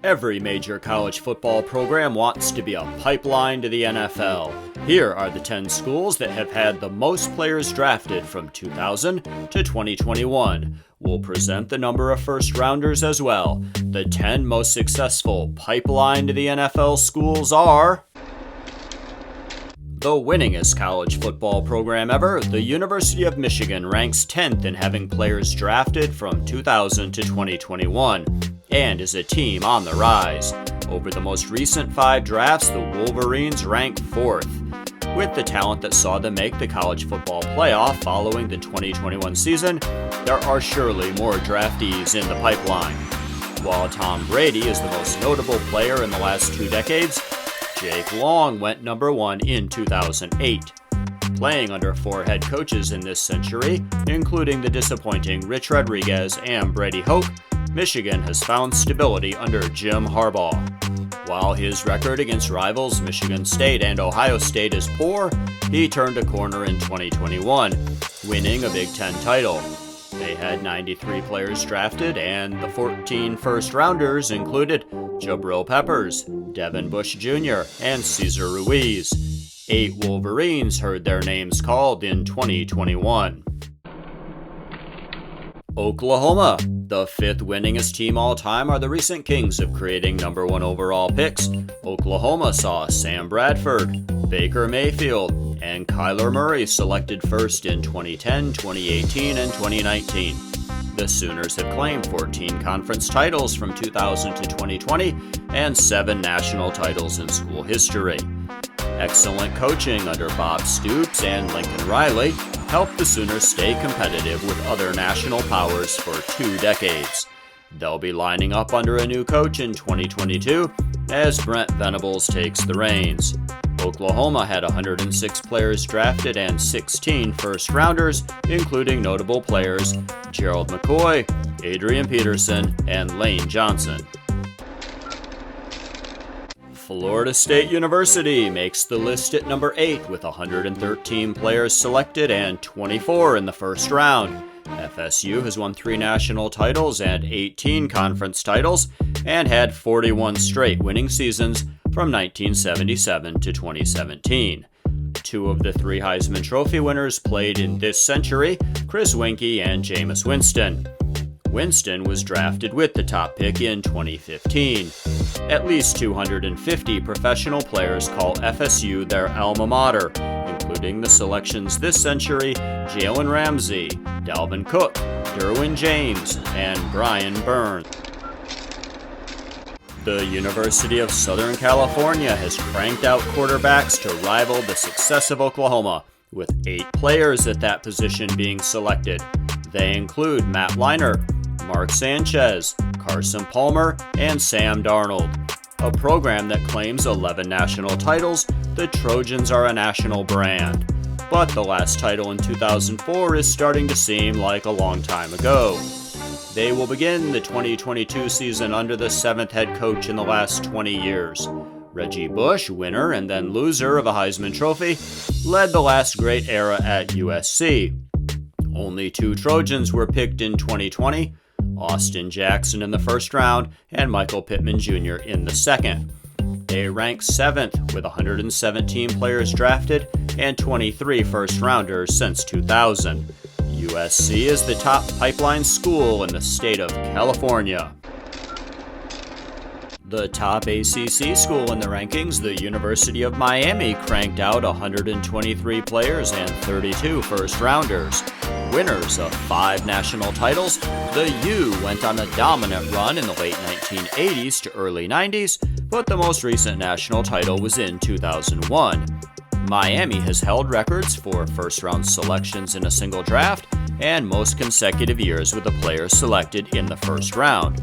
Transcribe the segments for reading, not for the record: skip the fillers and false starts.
Every major college football program wants to be a pipeline to the NFL. Here are the 10 schools that have had the most players drafted from 2000 to 2021. We'll present the number of first-rounders as well. The 10 most successful pipeline to the NFL schools are... The winningest college football program ever, the University of Michigan ranks 10th in having players drafted from 2000 to 2021, and is a team on the rise. Over the most recent 5 drafts, the Wolverines rank 4th. With the talent that saw them make the college football playoff following the 2021 season, there are surely more draftees in the pipeline. While Tom Brady is the most notable player in the last 2 decades, Jake Long went number 1 in 2008. Playing under 4 head coaches in this century, including the disappointing Rich Rodriguez and Brady Hoke, Michigan has found stability under Jim Harbaugh. While his record against rivals Michigan State and Ohio State is poor, he turned a corner in 2021, winning a Big Ten title. They had 93 players drafted, and the 14 first-rounders included Jabril Peppers, Devin Bush Jr., and Cesar Ruiz. 8 Wolverines heard their names called in 2021. Oklahoma, the 5th winningest team all time, are the recent kings of creating number 1 overall picks. Oklahoma saw Sam Bradford, Baker Mayfield, and Kyler Murray selected first in 2010, 2018, and 2019. The Sooners have claimed 14 conference titles from 2000 to 2020 and 7 national titles in school history. Excellent coaching under Bob Stoops and Lincoln Riley helped the Sooners stay competitive with other national powers for 2 decades. They'll be lining up under a new coach in 2022 as Brent Venables takes the reins. Oklahoma had 106 players drafted and 16 first-rounders, including notable players Gerald McCoy, Adrian Peterson, and Lane Johnson. Florida State University makes the list at number 8 with 113 players selected and 24 in the first round. FSU has won 3 national titles and 18 conference titles and had 41 straight winning seasons from 1977 to 2017. 2 of the 3 Heisman Trophy winners played in this century, Chris Weinke and Jameis Winston. Winston was drafted with the top pick in 2015. At least 250 professional players call FSU their alma mater, including the selections this century Jalen Ramsey, Dalvin Cook, Derwin James, and Brian Burns. The University of Southern California has cranked out quarterbacks to rival the success of Oklahoma, with 8 players at that position being selected. They include Matt Leinart, Mark Sanchez, Carson Palmer, and Sam Darnold. A program that claims 11 national titles, the Trojans are a national brand. But the last title in 2004 is starting to seem like a long time ago. They will begin the 2022 season under the 7th head coach in the last 20 years. Reggie Bush, winner and then loser of a Heisman Trophy, led the last great era at USC. Only 2 Trojans were picked in 2020, Austin Jackson in the first round and Michael Pittman Jr. in the second. They rank 7th with 117 players drafted and 23 first-rounders since 2000. USC is the top pipeline school in the state of California. The top ACC school in the rankings, the University of Miami, cranked out 123 players and 32 first-rounders. Winners of 5 national titles, the U went on a dominant run in the late 1980s to early 90s, but the most recent national title was in 2001. Miami has held records for first-round selections in a single draft and most consecutive years with a player selected in the first round.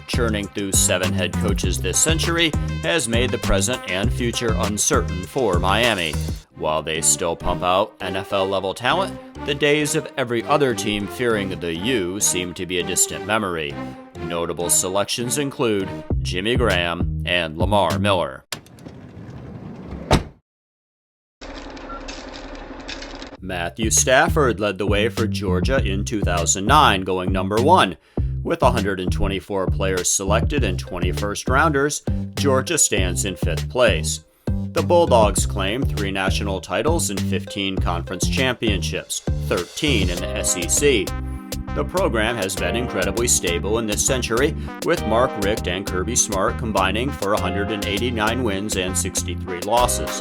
Churning through 7 head coaches this century has made the present and future uncertain for Miami. While they still pump out NFL-level talent, the days of every other team fearing the U seem to be a distant memory. Notable selections include Jimmy Graham and Lamar Miller. Matthew Stafford led the way for Georgia in 2009, going number 1. With 124 players selected and 20 first-rounders, Georgia stands in 5th place. The Bulldogs claim 3 national titles and 15 conference championships, 13 in the SEC. The program has been incredibly stable in this century, with Mark Richt and Kirby Smart combining for 189 wins and 63 losses.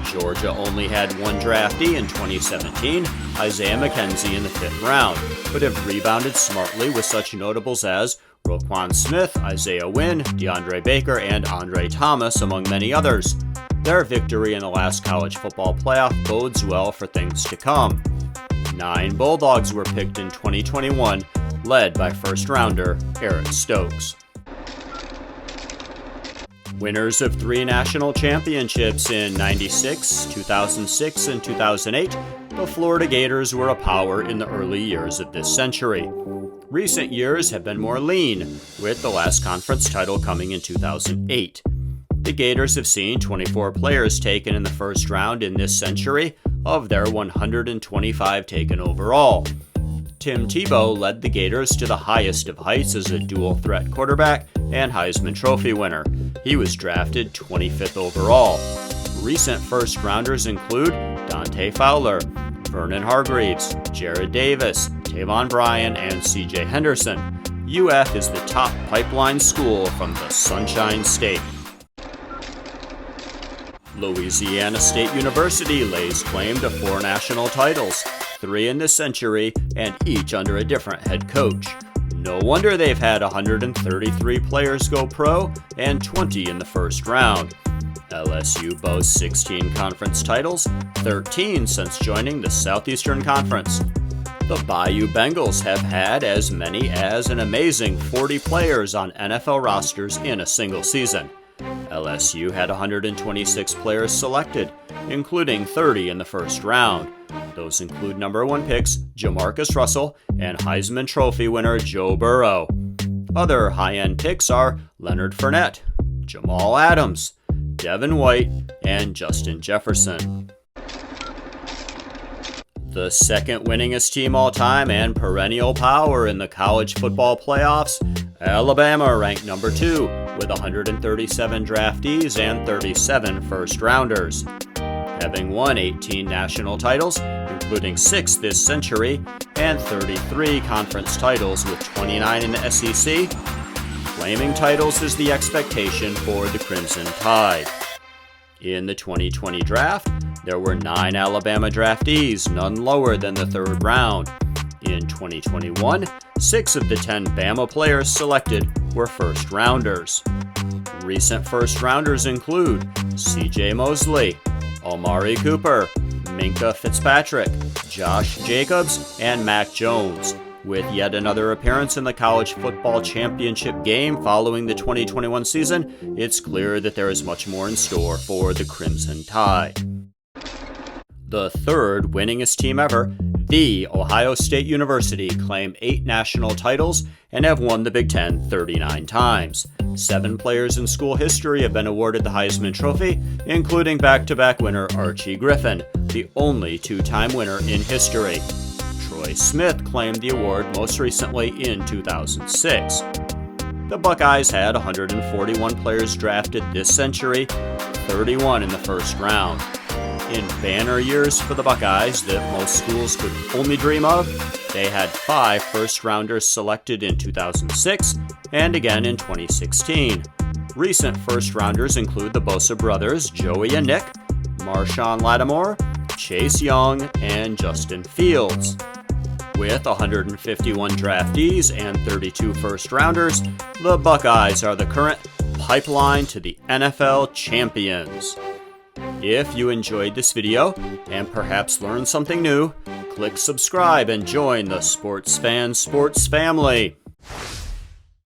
Georgia only had one draftee in 2017, Isaiah McKenzie in the 5th round, but have rebounded smartly with such notables as Roquan Smith, Isaiah Wynn, DeAndre Baker, and Andre Thomas, among many others. Their victory in the last college football playoff bodes well for things to come. 9 Bulldogs were picked in 2021, led by first-rounder Eric Stokes. Winners of 3 national championships in '96, 2006, and 2008, the Florida Gators were a power in the early years of this century. Recent years have been more lean, with the last conference title coming in 2008. The Gators have seen 24 players taken in the first round in this century, of their 125 taken overall. Tim Tebow led the Gators to the highest of heights as a dual-threat quarterback and Heisman Trophy winner. He was drafted 25th overall. Recent first-rounders include Dante Fowler, Vernon Hargreaves, Jared Davis, Tavon Bryan, and C.J. Henderson. UF is the top pipeline school from the Sunshine State. Louisiana State University lays claim to 4 national titles, 3 in this century, and each under a different head coach. No wonder they've had 133 players go pro and 20 in the first round. LSU boasts 16 conference titles, 13 since joining the Southeastern Conference. The Bayou Bengals have had as many as an amazing 40 players on NFL rosters in a single season. LSU had 126 players selected, including 30 in the first round. Those include number 1 picks Jamarcus Russell and Heisman Trophy winner Joe Burrow. Other high-end picks are Leonard Fournette, Jamal Adams, Devin White, and Justin Jefferson. The second winningest team all-time and perennial power in the college football playoffs, Alabama ranked number 2 with 137 draftees and 37 first-rounders. Having won 18 national titles, including 6 this century, and 33 conference titles with 29 in the SEC, claiming titles is the expectation for the Crimson Tide. In the 2020 draft, there were 9 Alabama draftees, none lower than the 3rd round. In 2021, 6 of the 10 Bama players selected were first-rounders. Recent first-rounders include C.J. Mosley, Amari Cooper, Minka Fitzpatrick, Josh Jacobs, and Mac Jones. With yet another appearance in the college football championship game following the 2021 season, it's clear that there is much more in store for the Crimson Tide. The 3rd winningest team ever, The Ohio State University, claim 8 national titles and have won the Big Ten 39 times. 7 players in school history have been awarded the Heisman Trophy, including back-to-back winner Archie Griffin, the only 2-time winner in history. Troy Smith claimed the award most recently in 2006. The Buckeyes had 141 players drafted this century, 31 in the first round. In banner years for the Buckeyes that most schools could only dream of, they had 5 first-rounders selected in 2006 and again in 2016. Recent first-rounders include the Bosa brothers, Joey and Nick, Marshawn Lattimore, Chase Young, and Justin Fields. With 151 draftees and 32 first-rounders, the Buckeyes are the current pipeline to the NFL champions. If you enjoyed this video and perhaps learned something new, click subscribe and join the Sports Fan Sports family.